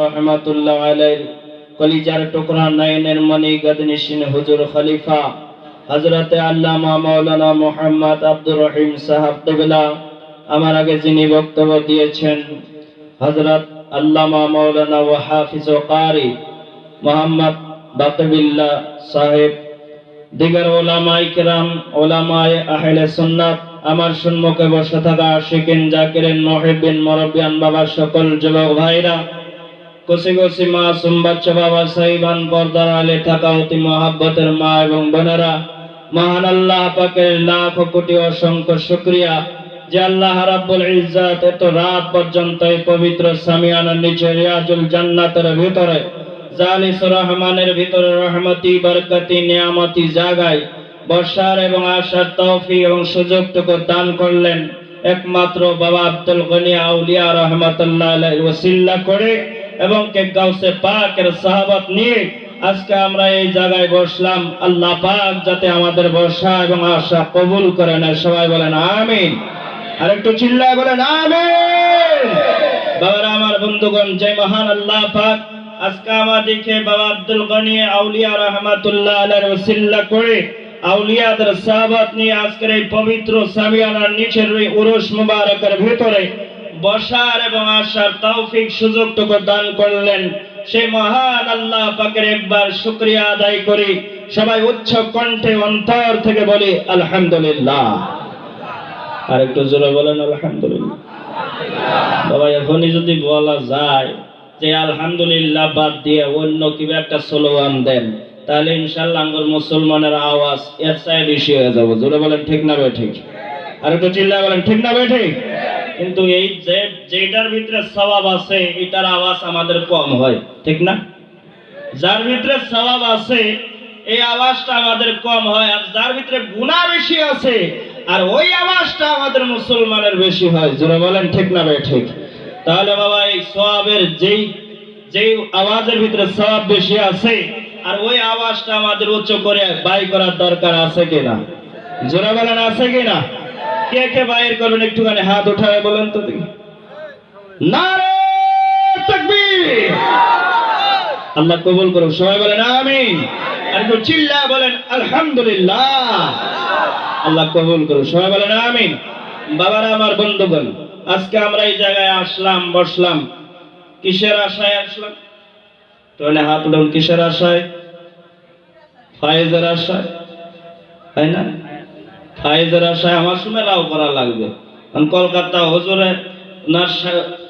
রহমাতুল্লাহ আলাইহির কলিজার টুকরা নয়নের মনি গদনিশিন হুজুর খলিফা হযরতে আল্লামা মাওলানা মুহাম্মদ আব্দুর রহিম সাহেব কিবলা, আমার আগে যিনি বক্তব্য দিয়েছেন হযরত আল্লামা মাওলানা ওয়া হাফিজ ও কারি মুহাম্মদ বাকিবিল্লাহ সাহেব, দিগার ওলামায়ে কেরাম, ওলামায়ে আহলে সুন্নাত, আমার সম্মুখে বসে থাকা আশিকিন জাকিরিন মুহিব্বিন মুরাব্বিয়ান বাবা, সকল যুবক ভাইরা, কুচি কুচি মাসুম বাচ্চা বাবা, সাইবান পর্দার আলে থাকা অতি মহাব্বতের মা এবং বোনেরা, মহান আল্লাহ পাকের লাখ কোটি অসংখ্য শুকরিয়া যে আল্লাহ রাব্বুল ইজ্জত এত রাত পর্যন্ত এই পবিত্র সামিয়ানার নিচে রিয়াজুল জান্নাতের ভিতরে জালিসুর রহমানের ভিতরে রহমতি বরকতি নিয়ামতি জাগায় বর্ষার এবং আশার তৌফিক এবং সুযোগটুকু দান করলেন একমাত্র বাবা আব্দুল গনি আউলিয়া রহমাতুল্লাহ আলাইহির ওসিলা করে এবং কে গাউসে পাকের সাহাবাত নিয়ে আজকে আমরা এই জায়গায় বসলাম। আল্লাহ পাক যাতে আমাদের বর্ষা এবং আশা কবুল করে নেয়, সবাই বলেন আমিন। আর একটু চিল্লায় বলেন আমিন। বাবারা আমার বন্ধুগণ, জয় মহান আল্লাহ পাক আজকে আমাদেরকে বাবা আব্দুল গনি আউলিয়া রহমাতুল্লাহ আলাইহির ওসিলা করে আউলিয়াদের সাহাবাত নিয়ে আজকের এই পবিত্র সামিয়ানার নিচের এই উরুস মুবারকের ভিতরে বসার এবং আসার তৌফিক সুযোগটুকু দান করলেন। সেই মহান আল্লাহ পাকের একবার শুকরিয়া আদায় করি, সবাই উচ্চ কণ্ঠে অন্তর থেকে বলি আলহামদুলিল্লাহ। আর একটু জোরে বলেন আলহামদুলিল্লাহ। বাবা এখনই যদি বলা যায় যে আলহামদুলিল্লাহ বাদ দিয়ে অন্য কিবা একটা স্লোগান দেন, তাহলে ইনশাআল্লাহ আঙ্গুর মুসলমানের আওয়াজ এর চেয়ে বেশি হয়ে যাবে। জোরে বলেন ঠিক না বে ঠিক? আর একটু চিল্লায় বলেন ঠিক না বে ঠিক? কিন্তু এই যেটার ভিতরে সওয়াব আছে এটার আওয়াজ আমাদের কম হয়, ঠিক না? যার ভিতরে সওয়াব আছে এই আওয়াজটা আমাদের কম হয়, আর যার ভিতরে গুনাহ বেশি আছে আর ওই আওয়াজটা আমাদের মুসলমানের বেশি হয়। জোরে বলেন ঠিক না বে ঠিক? তাহলে বাবা এই সওয়াবের যেই আওয়াজের ভিতরে সওয়াব বেশি আছে আর ওই আওয়াজটা আমাদের উচ্চ করে বাই করার দরকার আছে কিনা? জোরে বলেন আছে কিনা? কে কে বাইর করবেন একটুখানি হাত উঠায় বলেন তো দেখি। নারে তাকবীর। আল্লাহ কবুল করুন, সবাই বলেন আমিন। আর একটু চিল্লায় বলেন আলহামদুলিল্লাহ। আল্লাহ কবুল করুন, সবাই বলেন আমিন। বাবারা আমার বন্ধুগণ, আজকে আমরা এই জায়গায় আসলাম, বসলাম, কিসের আশায় আসলাম? তাহলে হাত উঠান। কিসের আশায়? ফায়েজের আশায়, তাই না? ফায়েজের আশায় আমার সময় লাভ করা লাগবে। কারণ কলকাতা হুজুরে ওনার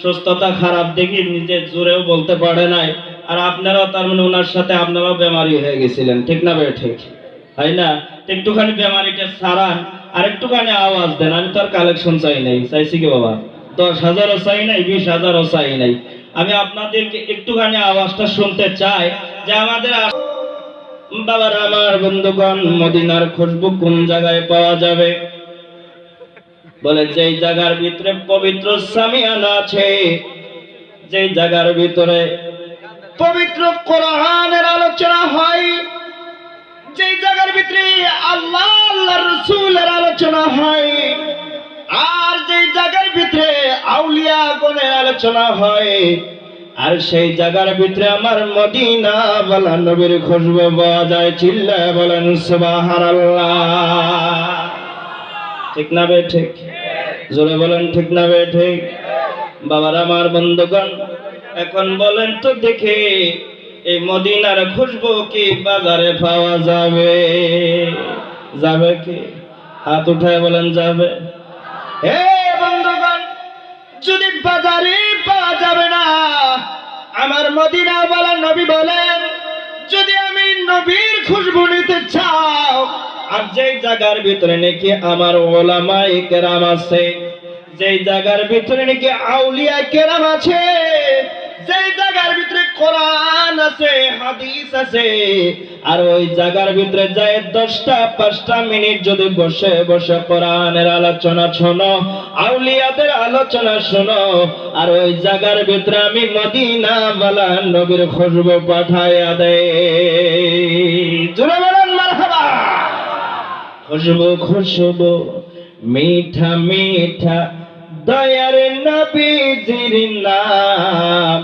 সুস্থতা খারাপ দেখি নিজে জোরেও বলতে পারে নাই, আর আপনারাও তার মানে ওনার সাথে আপনারাও বেমারি হয়ে গেছিলেন, ঠিক না ভাই ঠিক? তাই না? একটুখানি বেমারিটা সারান আর একটুখানি আওয়াজ দেন। আমি তো আর কালেকশন চাই নাই, চাইছি কি বাবা 10,000ও চাই নাই, 20,000ও চাই নাই। আমি আপনাদেরকে একটুখানি আওয়াজটা শুনতে চাই যে আমাদের বাবার আমার বন্ধুগণ, মদিনার খুশবু কোন জায়গায় পাওয়া যাবে? বলে যেই জায়গার ভিতরে পবিত্র সামিয়ানা আছে, যেই জায়গার ভিতরে পবিত্র কোরআনের আলোচনা হয়, যেই জায়গার ভিতরে আল্লাহ আল্লাহর রাসূলের আলোচনা হয়, আর যেই জায়গার ভিতরে আউলিয়া গণের আলোচনা হয়, আর সেই জায়গার ভিতরে আমার মদিনা ওয়ালা নবীর খুশবু পাওয়া যায়। চিল্লায় বলেন সুবহানাল্লাহ। ঠিক না বে ঠিক? জোরে বলেন ঠিক না বে ঠিক? বাবার আমার বন্ধুগণ, এখন বলেন তো দেখি এই মদিনার খুশবু কি বাজারে পাওয়া যাবে? যাবে কি? হাত উঠায় বলেন যাবে। হে বন্ধুগণ, যদি বাজারে পাওয়া যাবে না, আমার মদিনা ওয়ালা নবী বলেন যদি আমি নবীর খুশবু নিতে চাও, আর যেই জায়গার ভিতরে নাকি আমার ওলামায়ে কেরাম আছে, যেই জায়গার ভিতরে নাকি আউলিয়া কেরাম আছে, যেই জায়গার ভিতরে কোরআন আছে, হাদিস আছে, আর ওই জায়গার ভিতরে যায় 10টা-5টা মিনিট যদি বসে বসে কোরআনের আলোচনা শোনো, আউলিয়াদের আলোচনা শোনো, আর ওই জায়গার ভিতরে আমি মদিনা ওয়ালা নবীর খুশবু পাঠায়া দেই। জোরে বলেন মারহাবা। খুশবু খুশবু মিঠা মিঠা দয়ার নবীজির নাম,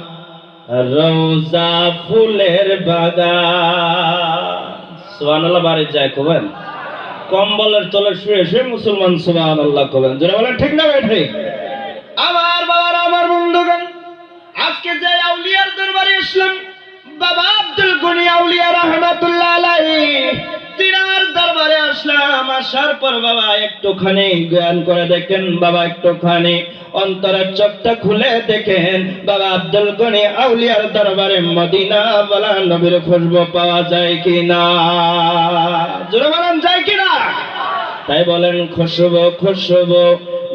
রোজা ফুলের বাগান। সুবহানাল্লাহ বাড়ি যায় কবেন, কম্বলের তলে শুয়ে শুয়ে মুসলমান সুবহানাল্লাহ কবেন, যারা বলেন ঠিক না ঠিক। আমার বাবার আমার বন্ধুগণ, আজকে যে আউলিয়ার দরবারে আসলাম, বাবা আব্দুল গনি আউলিয়া রাহমাতুল্লাহ আলাইহি, তিনার দরবারে আসলাম। আসার পর বাবা একটুখানি জ্ঞান করে দেখেন, বাবা একটুখানি অন্তরের চোখটা খুলে দেখেন, বাবা আব্দুল গনি আউলিয়ার দরবারে মদিনা বলা নবীর খুশবু পাওয়া যায় কিনা, জোরে বলেন যায় কিনা। তাই বলেন খুশবু খুশবু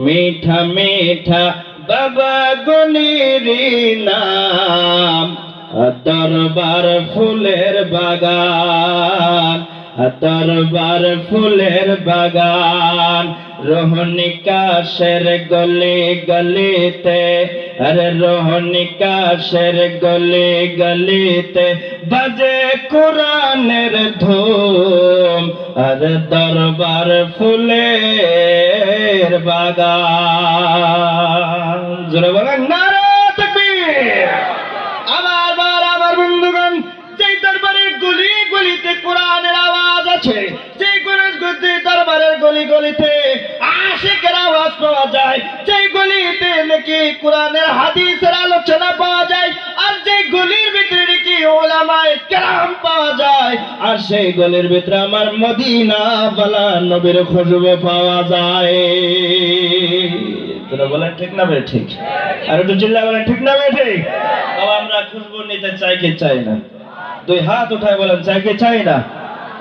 মিঠা মিঠা বাবা গনির নাম, দরবার ফুলের বাগান, দরবার ফুলের বাগান। রোহনী কাশের গলি গলিতে, আরে রোহনী কাশের গলি গলিতে বাজে কোরআনের ধুম, আর দরবার ফুলের বাগান। জোরে বলেন নারে তাকবীর। আমার বার আমার বন্ধুগণ, যেই দরবারের গলি গলিতে কোরআনের আওয়াজ আছে, যেই দরবারের গলি গলিতে আশিকের আওয়াজ পাওয়া যায়, যেই গলিতে নাকি কোরআনের হাদিসের আলোচনা পাওয়া যায়, আর যেই গলির ভিতরে নাকি উলামায়ে কেরাম পাওয়া যায়, আর সেই গলির ভিতরে আমার মদিনা বালা নবীর খুশবু পাওয়া যায়। তোরা বলেন ঠিক না ভাই ঠিক, আর একটু চিল্লা বলেন ঠিক না ভাই ঠিক। বাবা আমরা খুশবু নিতে চাই কি চাই না, দুই হাত উঠায় বলেন চাই কি চাই না,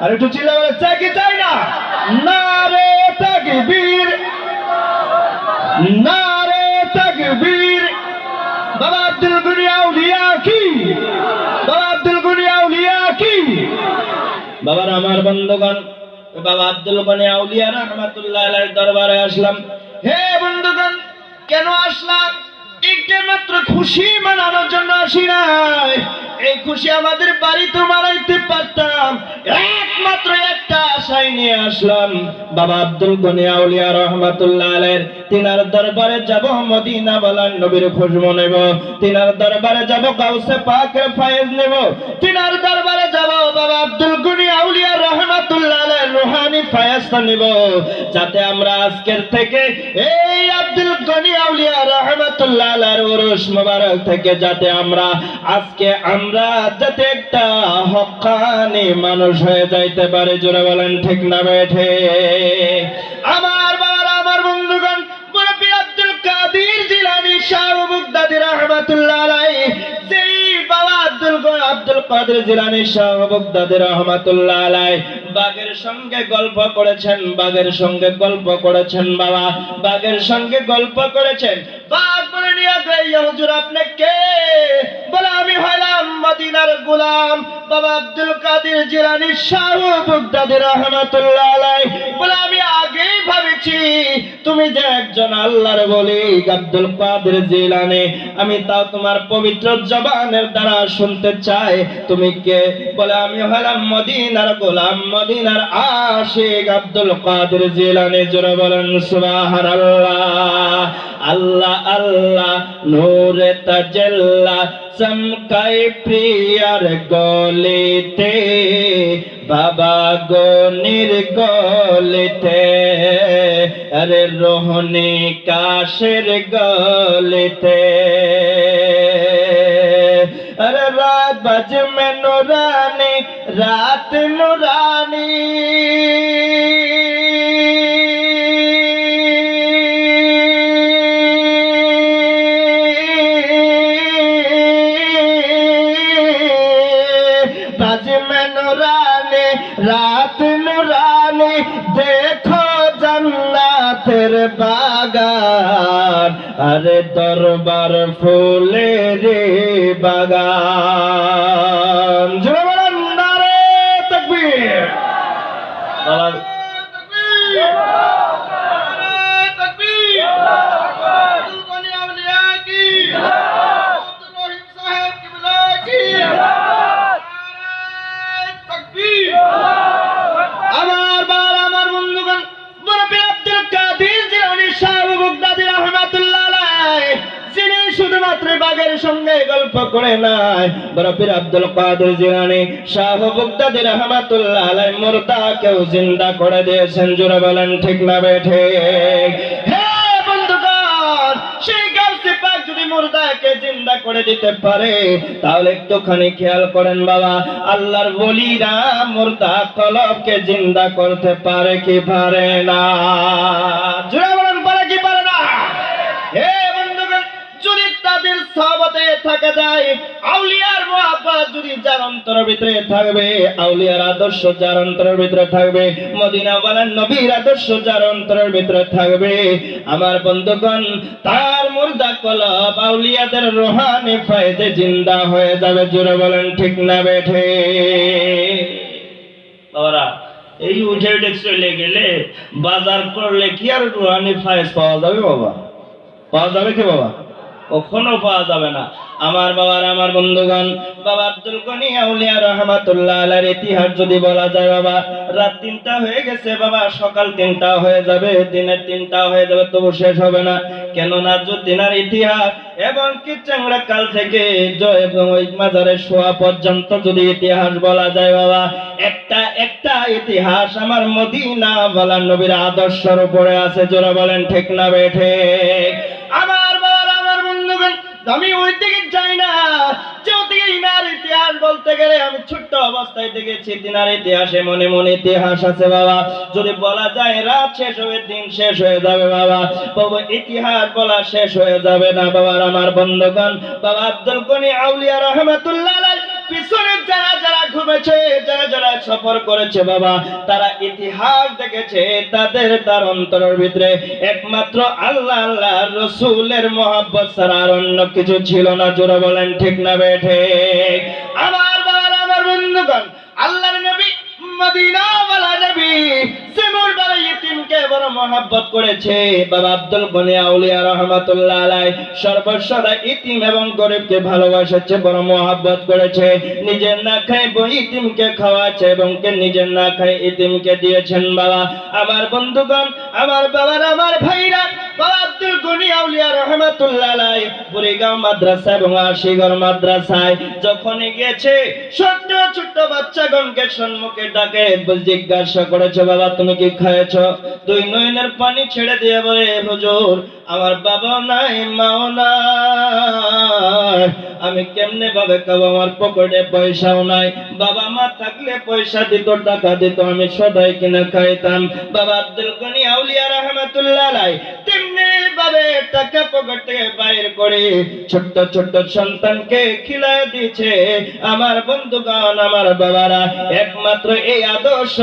আর একটু চিল্লা বলেন চাই কি চাই না। নারে তাকবীর, নারে তাকবীর। বাবা আব্দুল গনি আউলিয়া কি, বাবা আব্দুল গনি আউলিয়া কি। বাবার আমার বন্ধুগণ, বাবা আব্দুল গনি আউলিয়া রাহমাতুল্লাহ আলাইহির দরবারে আসলাম। হে বন্ধুগণ, কেন আসলাম? একটা মাত্র খুশি মানানোর জন্য আসি নাই। এই খুশি আমাদের বাড়িতে মানাইতে পারতাম, একমাত্র একটা আশাই নিয়ে আসলাম। বাবা আব্দুল গনি আউলিয়া রাহমাতুল্লাহ আলাইহির তিনার দরবারে যাব, মদিনা বলার নবীর খুশবু নেব, তিনার দরবারে যাব, গাউসে পাকের ফয়েজ নেব, তিনার দরবারে যাব, বাবা আব্দুল গনি আউলিয়া রাহমাতুল্লাহ আলাইহির রূহানি ফয়েজটা নেব, যাতে আমরা আজকের থেকে এই আব্দুল গনি আউলিয়া রাহমাতুল্লাহ আলাইহির উরুস মুবারক থেকে যাতে আমরা আজকে যাতে একটা হক্কানি মানুষ হয়ে যাইতে পারে। জোরে বলেন ঠিক না বেঠে। আমার বাবা আমার বন্ধুগণ, মুরব্বি আব্দুল কাদের জিলানী শাহ বাগদাদী রাহমাতুল্লাহ আলাইহি, যেই বাবা আব্দুল কাদের জিলানী শাহ বাগদাদী রাহমাতুল্লাহ আলাইহি বাঘের সঙ্গে গল্প করেছেন, বাঘের সঙ্গে গল্প করেছেন, বাবা বাঘের সঙ্গে গল্প করেছেন। বাঘ বলে নিয়ে গেল, হুজুর আপনি কে? বলে আমি হলাম মদিনার গোলাম বাবা আব্দুল কাদের জিলানী শাহ বাগদাদী রাহমাতুল্লাহ আলাইহি। বলে আমি আগেই ভাবেছি তুমি যে একজন আল্লাহর ওলি আব্দুল কাদের জিলানী, আমি তাও তোমার পবিত্র জবানের দ্বারা শুনতে চাই তুমি কে? বলে আমি হলাম মদিনার গোলাম, মদিনার আশিক আব্দুল কাদের জিলানী। জোরে বলেন সুবহানাল্লাহ। আল্লাহ আল্লাহ নূরে তাজাল্লা চমকায় প্রিয়ার গলিতে, বাবা গনির গলিতে, আরে রোহনী কাশের গলিতে, আরে রাত বাজ মে নুরানি, রাত নুরানি, রাত নুরানি, দেখো জান্নাতের বাগান, আরে দরবার ফুলের বাগান। জোরে বলেন নারে তাকবীর। আমার বার আমার বন্ধুগণ, মুরব্বি আব্দুল কাদের জিলানী শাহ বাগদাদী রাহমাতুল্লাহ আলাইহি, যিনি শুধুমাত্র বাঘের সাহেবের সঙ্গে গল্প করে নাই, বড় পীর আব্দুল কাদের জিলানী শাহ বাগদাদী রাহমাতুল্লাহ আলাইহি মুর্দাকেও জিন্দা করে দিয়েছেন। জোরে বলেন ঠিক না বেঠে? হে বন্ধুগণ, সেই গাউসে পাক যদি মুর্দাকে জিন্দা করে দিতে পারে, তাহলে একটুখানি খেয়াল করেন বাবা, আল্লাহর ওলিরা মুর্দা কলবকে জিন্দা করতে পারে কি পারে না? জোরে বলেন পারে কি পারে না? হে বন্ধুগণ, যদি তাদের সাহাবাতে থাকে যায়, আউলিয়ার মুহাব্বত যদি যার অন্তরের ভিতরে থাকবে, আউলিয়ার আদর্শ যার অন্তরের ভিতরে থাকবে, মদিনা ওয়ালার নবীর আদর্শ যার অন্তরের ভিতরে থাকবে, আমার বন্ধুগণ, তার মুর্দা কলব আউলিয়াদের রূহানি ফায়দে জিন্দা হয়ে যাবে। জোরে বলেন ঠিক না বেঠে? বাবারা, এই উঠে উঠে চলে গেলে বাজার করলে কি আর রূহানি ফায়দ পাওয়া যাবে? বাবা পাওয়া যাবে কি বাবা? কখনো পাওয়া যাবে না। আমার বাবার, আমার বন্ধুগণ, বাবা আব্দুল গনি আউলিয়া রাহমাতুল্লাহ আলাইহির ইতিহাস যদি বলা যায় বাবা, রাত 3টা হয়ে গেছে বাবা, সকাল 3টা হয়ে যাবে, দিনের 3টা হয়ে যাবে, তবু শেষ হবে না। কেননা যুদ্দিনার ইতিহাস এবং কি চাংড়া কাল থেকে জয় এবং ওই মাজারে শোয়া পর্যন্ত যদি ইতিহাস বলা যায় বাবা, একটা ইতিহাস আমার মদিনা ওয়ালা নবীর আদর্শের উপরে আছে। জোরে বলেন ঠিক না বেঠে? আমার বাবার, আমার বন্ধুগণ, আমি ওই দিকে যাই না, যদি ইনার ইতিহাস বলতে গেলে আমি ছোট্ট অবস্থায় দেখেছি দিনার ইতিহাসে মনে মনে ইতিহাস আছে বাবা। যদি বলা যায় রাত শেষ হবে, দিন শেষ হয়ে যাবে বাবা, তবে ইতিহাস বলা শেষ হয়ে যাবে না বাবার, আমার বন্ধুগণ। বাবা আব্দুল গনি আউলিয়া রাহমাতুল্লাহ আলাইহি পিছনে যারা যারা ঘুমেছে, যারা যারা সফর করেছে বাবা, তারা ইতিহাস দেখেছে, তার অন্তরের ভিতরে একমাত্র আল্লাহ আল্লাহ রসুলের মহব্বত ছাড়া আর অন্য কিছু ছিল না। জোরে বলেন ঠিক না বেঠে? আমার বাবার, আমার বন্ধুগণ, আল্লাহর নবী মদিনা ওয়ালা নবী যেমন ভাবে ইতিমকে বড় মহব্বত করেছে, বাবা আব্দুল গনি আউলিয়া রাহমাতুল্লাহ আলাইহি সর্বসদা ইতিম এবং গরিবকে ভালোবাসেছে, বড় মহব্বত করেছে। নিজের না খায় ইতিমকে খাওয়াচ্ছে এবং নিজের না খায় ইতিমকে দিয়েছেন বাবা। আমার বন্ধুগণ, আমার বাবার, আমার ভাইরা, বাবা আব্দুল গনি আউলিয়া রাহমাতুল্লাহ আলাইহি বুড়িগাঁও মাদ্রাসা এবং আশিগড় মাদ্রাসায় যখন গিয়েছে, ছোট্ট ছোট্ট বাচ্চাগণকে সম্মুখে ডাকে জিজ্ঞাসা করেছে, বাবা তুমি কি খাইছো? দুই নয়নের পানি ছেড়ে দিয়ে বলে, হুজুর আমার বাবা নাই, মাও নাই, আমি কেমনে ভাবে খাবো? আমার পকেটে পয়সাও নাই। বাবা মা থাকলে পয়সা দিত, টাকা দিত, আমি সদাই কিনে খাইতাম। বাবা আব্দুল গনি আউলিয়া রাহমাতুল্লাহ আলাইহি তেমনি ভাবে টাকা পকেট থেকে বাইর করে ছোট্ট ছোট্ট সন্তানকে খিলায় দিয়েছে। আমার বন্ধুগণ, আমার বাবারা, একমাত্র এই আদর্শ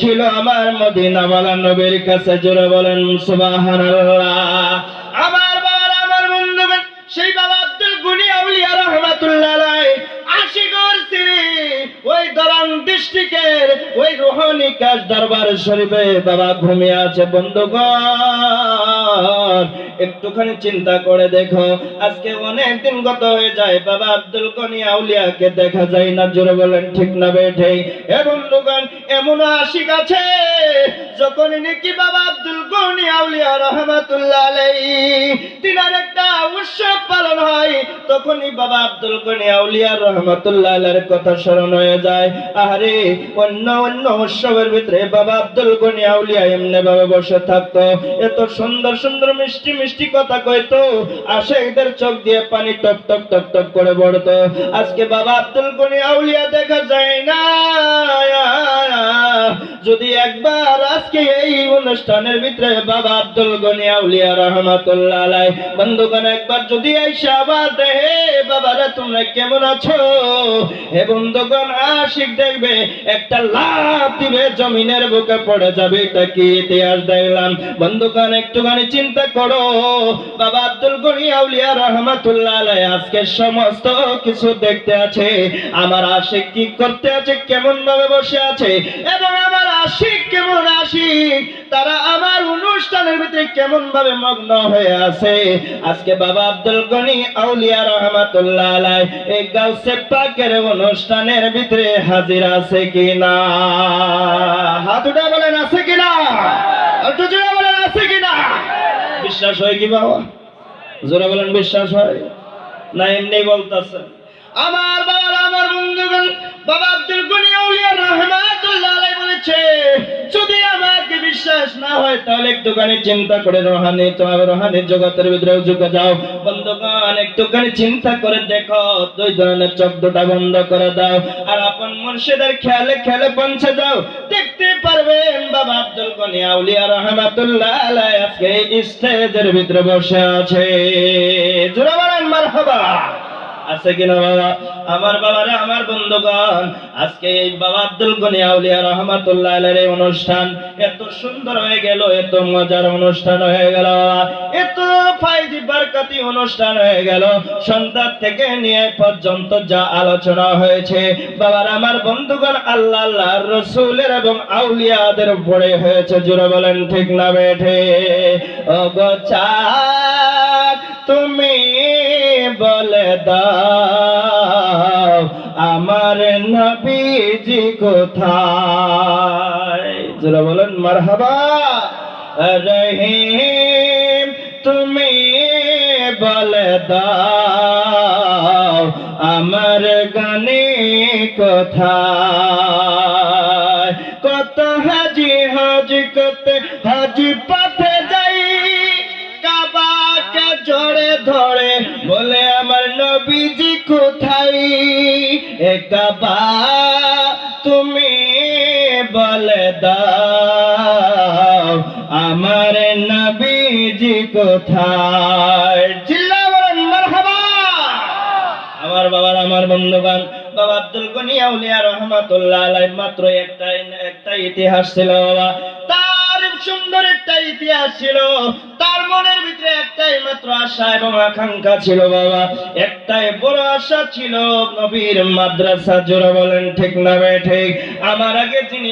ছিল আমার মদিনা ওয়ালা নবীর কাছে। জোরে বলেন সুবহানাল্লাহ। আমার বাবারা, আমার বন্ধুগণ, সেই বাবা আব্দুল গনি আউলিয়া রাহমাতুল্লাহ আলাইহি আশিগড় সিরি ওই দরান ডিস্ট্রিক্টের ওই রোহানি কাশ দরবার শরীফে বাবা ঘুমিয়ে আছে। বন্ধুগণ, একটুখানি চিন্তা করে দেখো, আজকে অনেক দিন গত হয়ে যায়, বাবা আব্দুল গনি আউলিয়াকে দেখা যায় না। জোরে বলেন ঠিক না বেঠে? এ বন্ধুগণ, এমন আশিক আছে যখন নাকি বাবা আব্দুল গনি আউলিয়া রাহমাতুল্লাহ আলাইহি তিনার একটা উৎসব পালন হয়, তখনই বাবা আব্দুল গনি আউলিয়া রাহমাতুল্লাহ আলাইহির কথা স্মরণ হয়ে যায়। আরে অন্য অন্য উৎসবের ভিতরে বাবা আব্দুল গনি আউলিয়া এমনি ভাবে বসে থাকতো, এত সুন্দর সুন্দর মিষ্টি মিষ্টি কথা কইতো, আশিকদের চোখ দিয়ে পানি টপ টপ টপ টপ করে পড়তো। আজকে বাবা আব্দুল গনি আউলিয়া দেখা যায় না। যদি একবার আজকে এই অনুষ্ঠানের ভিতরে বাবা আব্দুল গনি আউলিয়া রাহমাতুল্লাহ আলাইহি বন্ধুগণ একবার যদি আইসা আবার দেহে, বাবারা তোমরা কেমন আছো? হে বন্ধুগণ, আশিক দেখবে একটা লাফ দিবে, জমিনের বুকে পড়ে যাবে। এটা কি ইতিহাস দেখলাম? বন্ধুগণ, একটুখানি চিন্তা করো, বাবা আব্দুল গনি আউলিয়া রাহমাতুল্লাহ আলাইহি আজকে সমস্ত কিছু দেখতে আছে, আমার আশিক কি করতে আছে, কেমন ভাবে বসে আছে, এবং আমার আশিক কেমন আশিক, তারা আমার অনুষ্ঠানের ভিতরে কেমন ভাবে মগ্ন হয়ে আছে। আজকে বাবা আব্দুল গনি আউলিয়া রাহমাতুল্লাহ আলাইহি এই গাউসে পাকের অনুষ্ঠানের ভিতরে হাজির আছে কিনা? হাত উঠে বলেন আছে কিনা? একটু জোরে বলেন আছে কিনা? বিশ্বাস হয় কি বাবা? জোরে বলেন বিশ্বাস হয়? না এমনি বলতেছেন? আমার বাবা, আমার বন্ধুগণ, বাবা আব্দুল গনি আউলিয়া রহমাতুল্লাহ আলাইহি বলেছে, যদি আমাকে বিশ্বাস না হয় তাহলে একটুখানি চিন্তা করে রোহানি জগতের ভিতরে ঝুঁকে যাও। বন্ধুগণ, একটুখানি চিন্তা করে দেখো, দুই ধরনের চোখ দুটা বন্ধ করে দাও আর আপন মুর্শিদের খেয়ালে খেয়ালে পৌঁছে যাও, দেখতে পারবেন বাবা আব্দুল গনি আউলিয়া রহমাতুল্লাহ আলাইহি আজকে এই স্টেজের ভিতরে বসে আছে। জোরে বলেন মারহাবা। আছে কিনা বাবা? আমার বাবারা, আমার বন্ধুগণ, আজকে এই বাবা আব্দুল গনি আউলিয়া রহমাতুল্লাহ আলাইহির এই অনুষ্ঠান এত সুন্দর হয়ে গেল, এত মজার অনুষ্ঠান হয়ে গেল, এত ফায়দি বরকতি অনুষ্ঠান হয়ে গেল। সন্ধ্যা থেকে নিয়ে পর্যন্ত যা আলোচনা হয়েছে বাবার, আমার বন্ধুগণ, আল্লাহ, আল্লাহর রাসূলের এবং আউলিয়াদের উপরে হয়েছে। জোরে বলেন ঠিক না বেঠে? ও গো চাঁদ, তুমি বলে দাও আমার নবীজি কোথায়? যারা বলেন মারহাবা। রহিম, তুমি বলে দাও আমার গানে কোথায়? কত হাজি হজ করতে হাজি পথে যাই, কাবাকে জড়ে ধরে বলে আমার নবীজি কোথায়? এ কাবা, তুমি বলে দাও আমার নবীজি কোথায়? চিল্লা বলেন মারহাবা। আমার বাবার, আমার বন্ধুগণ, বাবা আব্দুল গনি আউলিয়া রহমাতুল্লাহ আলাইহি মাত্র একটা ইতিহাস ছিল বাবা, তার সুন্দর একটা ইতিহাস ছিল। তার মনের ভিতরে একটাই মাত্র আশা এবং আকাঙ্ক্ষা ছিল বাবা, একটাই বড় আশা ছিল, নবীর মাদ্রাসা। জোরে বলেন ঠিক না ঠিক? আমার আগে যিনি